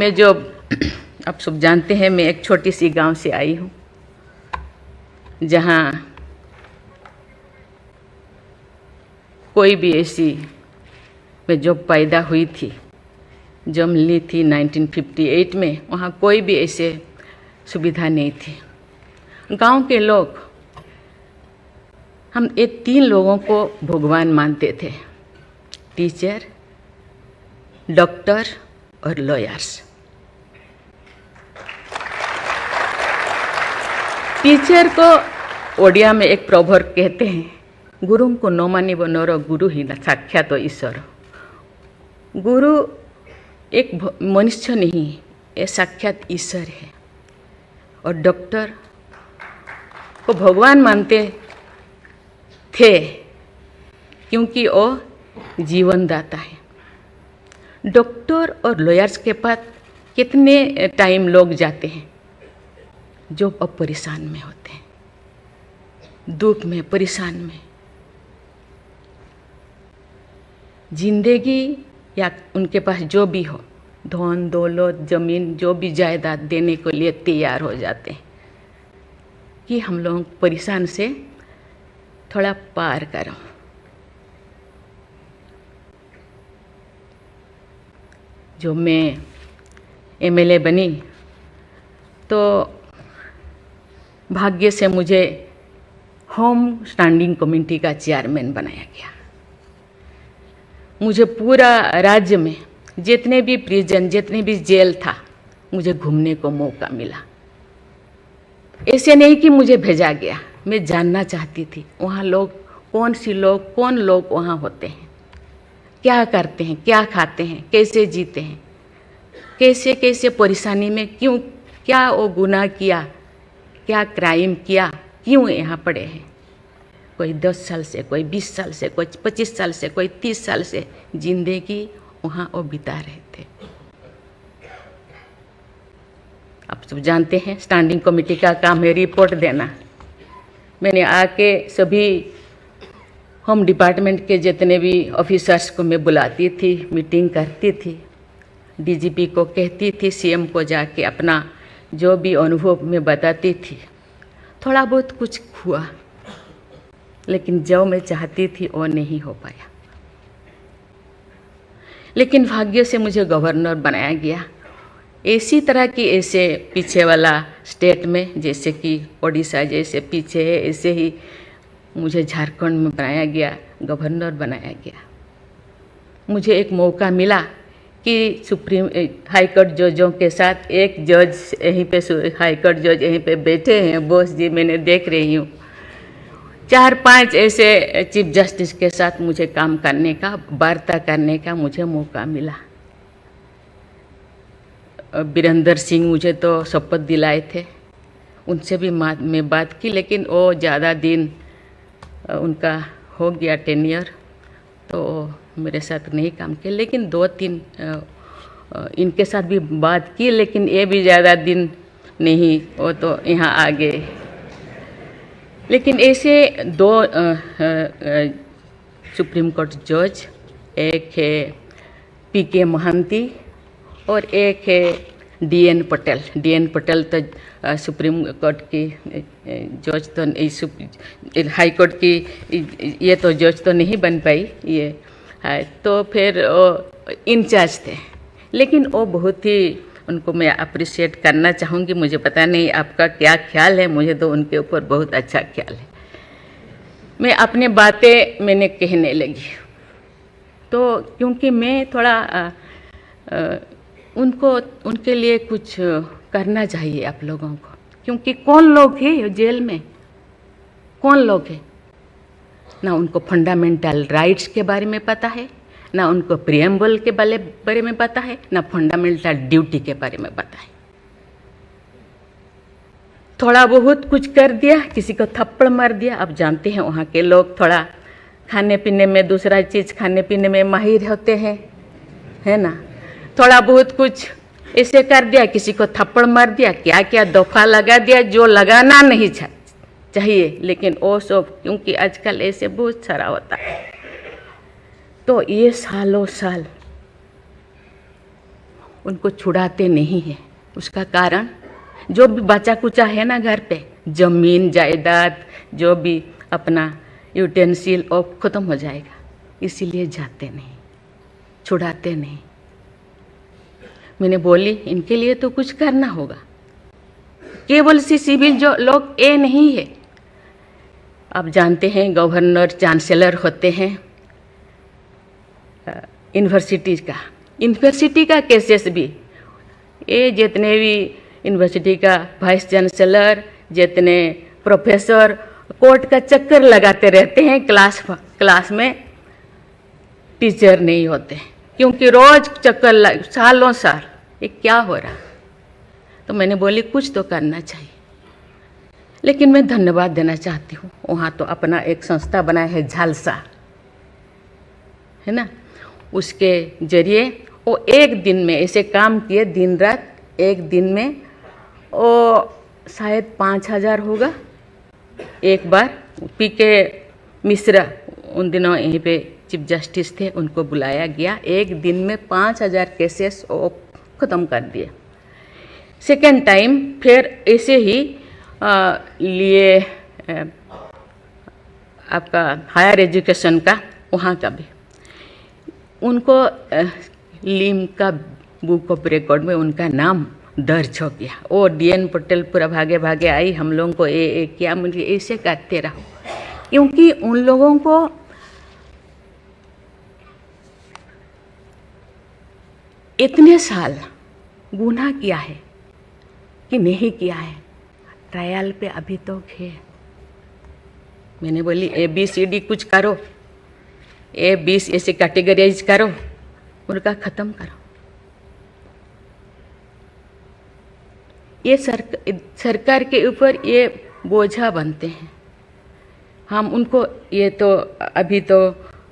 में जो आप सब जानते हैं, मैं एक छोटी सी गांव से आई हूँ जहाँ कोई भी ऐसी, मैं जब पैदा हुई थी, जब ली थी 1958 में, वहाँ कोई भी ऐसे सुविधा नहीं थी। गांव के लोग, हम ये 3 लोगों को भगवान मानते थे, टीचर, डॉक्टर और लॉयर्स। टीचर को ओडिया में एक प्रोवर्ब कहते हैं, गुरुं को नो मानिबो नरो गुरु ही न साक्षात ईश्वर। गुरु एक मनुष्य नहीं, ये साक्षात ईश्वर है। और डॉक्टर को भगवान मानते थे क्योंकि वो जीवनदाता है। डॉक्टर और लॉयर्स के पास कितने टाइम लोग जाते हैं जो अब परेशान में होते हैं, दुख में, परेशान में। जिंदगी या उनके पास जो भी हो, धन दौलत, जमीन, जो भी जायदाद देने के लिए तैयार हो जाते हैं कि हम लोग परेशान से थोड़ा पार करो। जो मैं एमएलए बनी तो भाग्य से मुझे होम स्टैंडिंग कमेटी का चेयरमैन बनाया गया। मुझे पूरा राज्य में जितने भी प्रिजन, जितने भी जेल था, मुझे घूमने को मौका मिला। ऐसे नहीं कि मुझे भेजा गया, मैं जानना चाहती थी वहाँ लोग कौन लोग वहाँ होते हैं, क्या करते हैं, क्या खाते हैं, कैसे जीते हैं, कैसे कैसे परेशानी में, क्यों, क्या वो गुनाह किया, क्या क्राइम किया, क्यों यहाँ पड़े हैं। कोई 10 साल से, कोई 20 साल से, कोई 25 साल से, कोई 30 साल से जिंदगी वहाँ वो बिता रहे थे। आप सब जानते हैं स्टैंडिंग कमेटी का काम है रिपोर्ट देना। मैंने आके सभी होम डिपार्टमेंट के जितने भी ऑफिसर्स को मैं बुलाती थी, मीटिंग करती थी, डीजीपी को कहती थी, सीएम को जाके अपना जो भी अनुभव मैं बताती थी। थोड़ा बहुत कुछ हुआ, लेकिन जो मैं चाहती थी वो नहीं हो पाया। लेकिन भाग्य से मुझे गवर्नर बनाया गया। इसी तरह की, ऐसे पीछे वाला स्टेट में, जैसे कि ओडिशा जैसे पीछे है, ऐसे ही मुझे झारखंड में बनाया गया, गवर्नर बनाया गया। मुझे एक मौका मिला कि सुप्रीम हाई कोर्ट जजों के साथ एक जज यहीं पे, हाई कोर्ट जज यहीं पे बैठे हैं, बोस जी, मैंने देख रही हूँ, 4-5 ऐसे चीफ जस्टिस के साथ मुझे काम करने का, वार्ता करने का मुझे मौका मिला। वीरेंद्र सिंह मुझे तो शपथ दिलाए थे, उनसे भी मैं बात की, लेकिन वो ज़्यादा दिन उनका हो गया टेन्योर, तो मेरे साथ नहीं काम किया। लेकिन 2-3 इनके साथ भी बात की, लेकिन ये भी ज़्यादा दिन नहीं, वो तो यहाँ आ गए। लेकिन ऐसे 2 सुप्रीम कोर्ट जज, एक है पीके महांती और एक है डीएन पटेल। डीएन पटेल तो सुप्रीम कोर्ट की जज तो, हाई कोर्ट की ये तो जज तो नहीं बन पाई ये है, तो फिर इंचार्ज थे। लेकिन वो बहुत ही, उनको मैं अप्रिशिएट करना चाहूँगी। मुझे पता नहीं आपका क्या ख्याल है, मुझे तो उनके ऊपर बहुत अच्छा ख्याल है। मैं अपने बातें मैंने कहने लगी, तो क्योंकि मैं थोड़ा उनके लिए कुछ करना चाहिए आप लोगों को, क्योंकि कौन लोग हैं जेल में, कौन लोग हैं, ना उनको फंडामेंटल राइट्स के बारे में पता है, ना उनको प्रिएम्बल के बारे में पता है, ना फंडामेंटल ड्यूटी के बारे में पता है। थोड़ा बहुत कुछ कर दिया, किसी को थप्पड़ मार दिया। आप जानते हैं वहाँ के लोग थोड़ा खाने पीने में, दूसरा चीज़ खाने पीने में माहिर होते हैं, है ना। थोड़ा बहुत कुछ ऐसे कर दिया, किसी को थप्पड़ मार दिया, क्या क्या दफा लगा दिया जो लगाना नहीं चाहिए। लेकिन वो सब, क्योंकि आजकल ऐसे बहुत सारा होता है, तो ये सालों साल उनको छुड़ाते नहीं हैं। उसका कारण जो भी बचा कुचा है ना घर पे, जमीन जायदाद जो भी अपना यूटेंसिल और ख़त्म हो जाएगा, इसीलिए जाते नहीं, छुड़ाते नहीं। मैंने बोली इनके लिए तो कुछ करना होगा। केवल सी सिविल जो लोग ये नहीं है, आप जानते हैं गवर्नर चांसलर होते हैं यूनिवर्सिटी का केसेस भी, ये जितने भी यूनिवर्सिटी का वाइस चांसलर, जितने प्रोफेसर कोर्ट का चक्कर लगाते रहते हैं, क्लास में टीचर नहीं होते, क्योंकि रोज चक्कर सालों साल, ये क्या हो रहा। तो मैंने बोली कुछ तो करना चाहिए। लेकिन मैं धन्यवाद देना चाहती हूँ, वहाँ तो अपना एक संस्था बनाया है झालसा, है ना, उसके जरिए वो एक दिन में ऐसे काम किए, दिन रात, एक दिन में वो शायद 5,000 होगा। एक बार पीके मिश्रा उन दिनों यहीं पे चीफ जस्टिस थे, उनको बुलाया गया, एक दिन में 5,000 केसेस वो ख़त्म कर दिए। सेकेंड टाइम फिर ऐसे ही लिए आपका हायर एजुकेशन का, वहाँ का भी उनको लिम का बुक ऑफ रिकॉर्ड में उनका नाम दर्ज हो गया। वो DN पटेल पूरा भागे भागे आई, हम लोगों को ये किया, मुझे ऐसे करते रहो, क्योंकि उन लोगों को इतने साल गुनाह किया है कि नहीं किया है, ट्रायल पे अभी तो है। मैंने बोली ABCD कुछ करो, A20 ऐसे कैटेगराइज करो, उनका ख़त्म करो। ये सरकार के ऊपर ये बोझा बनते हैं। हम उनको, ये तो अभी तो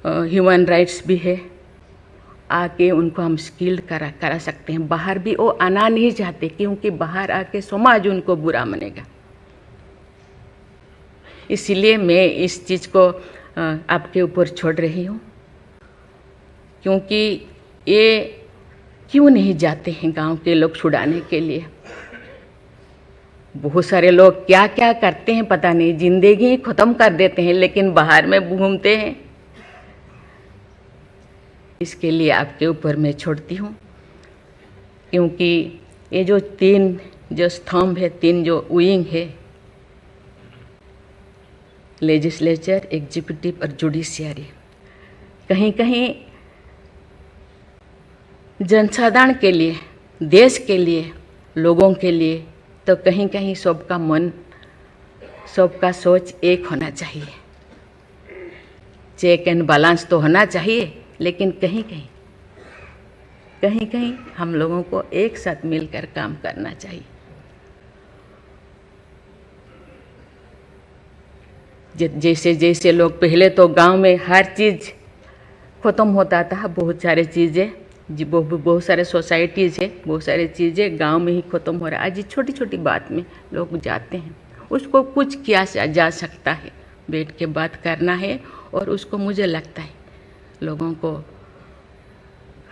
ह्यूमन राइट्स भी है, आके उनको हम स्किल्ड करा सकते हैं। बाहर भी वो आना नहीं चाहते, क्योंकि बाहर आके समाज उनको बुरा मानेगा। इसीलिए मैं इस चीज़ को आपके ऊपर छोड़ रही हूँ, क्योंकि ये क्यों नहीं जाते हैं गांव के लोग छुड़ाने के लिए। बहुत सारे लोग क्या क्या करते हैं पता नहीं, जिंदगी ख़त्म कर देते हैं, लेकिन बाहर में घूमते हैं। इसके लिए आपके ऊपर मैं छोड़ती हूँ, क्योंकि ये जो 3 जो स्तंभ है, 3 जो विंग है, लेजिस्लेचर, एग्जीक्यूटिव और जुडिशियरी, कहीं कहीं जनसाधारण के लिए, देश के लिए, लोगों के लिए, तो कहीं कहीं सबका मन, सबका सोच एक होना चाहिए। चेक एंड बैलेंस तो होना चाहिए, लेकिन कहीं कहीं हम लोगों को एक साथ मिलकर काम करना चाहिए। जैसे जैसे लोग पहले तो गांव में हर चीज़ ख़त्म होता था, बहुत सारे चीज़ें, बहुत सारे सोसाइटीज़ है, बहुत सारी चीज़ें गांव में ही ख़त्म हो रहा है। आज छोटी छोटी बात में लोग जाते हैं, उसको कुछ किया जा सकता है, बैठ के बात करना है। और उसको मुझे लगता है लोगों को,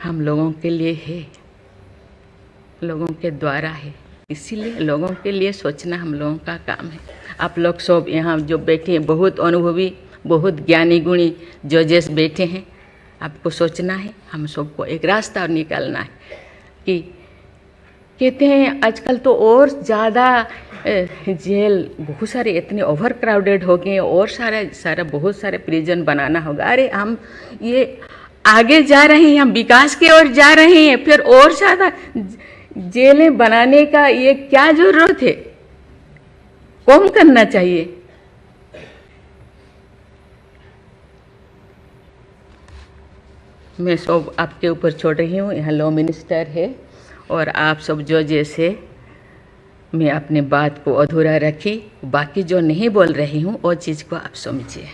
हम लोगों के लिए है, लोगों के द्वारा है, इसीलिए लोगों के लिए सोचना हम लोगों का काम है। आप लोग सब यहाँ जो बैठे हैं, बहुत अनुभवी, बहुत ज्ञानी गुणी जजेस बैठे हैं, आपको सोचना है, हम सबको एक रास्ता और निकालना है। कि कहते हैं आजकल तो और ज़्यादा जेल, बहुत सारे इतने ओवर क्राउडेड हो गए, और सारा बहुत सारे प्रिजन बनाना होगा। अरे हम ये आगे जा रहे हैं, हम विकास की ओर जा रहे हैं, फिर और ज़्यादा जेलें बनाने का ये क्या ज़रूरत है? कम करना चाहिए। मैं सब आपके ऊपर छोड़ रही हूँ। यहाँ लॉ मिनिस्टर है और आप सब जो जैसे, मैं अपने बात को अधूरा रखी, बाकी जो नहीं बोल रही हूँ वो चीज़ को आप समझिए।